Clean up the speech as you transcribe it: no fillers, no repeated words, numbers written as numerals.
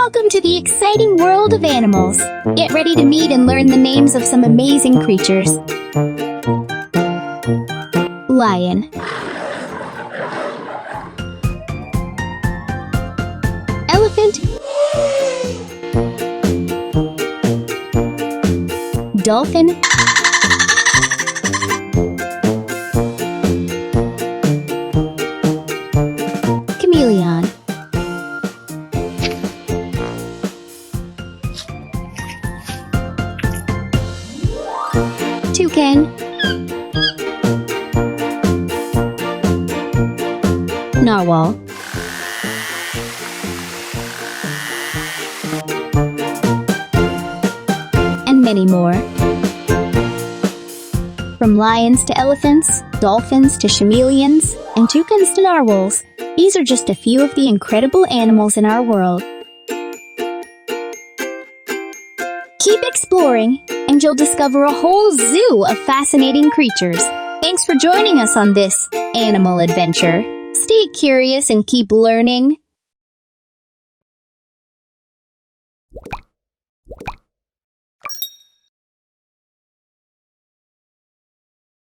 Welcome to the exciting world of animals. Get ready to meet and learn the names of some amazing creatures. Lion. Elephant. Dolphin. Chameleon. Toucan. Narwhal. And many more. From lions to elephants, dolphins to chameleons, and toucans to narwhals, these are just a few of the incredible animals in our world. Keep exploring, and you'll discover a whole zoo of fascinating creatures. Thanks for joining us on this animal adventure. Stay curious and keep learning.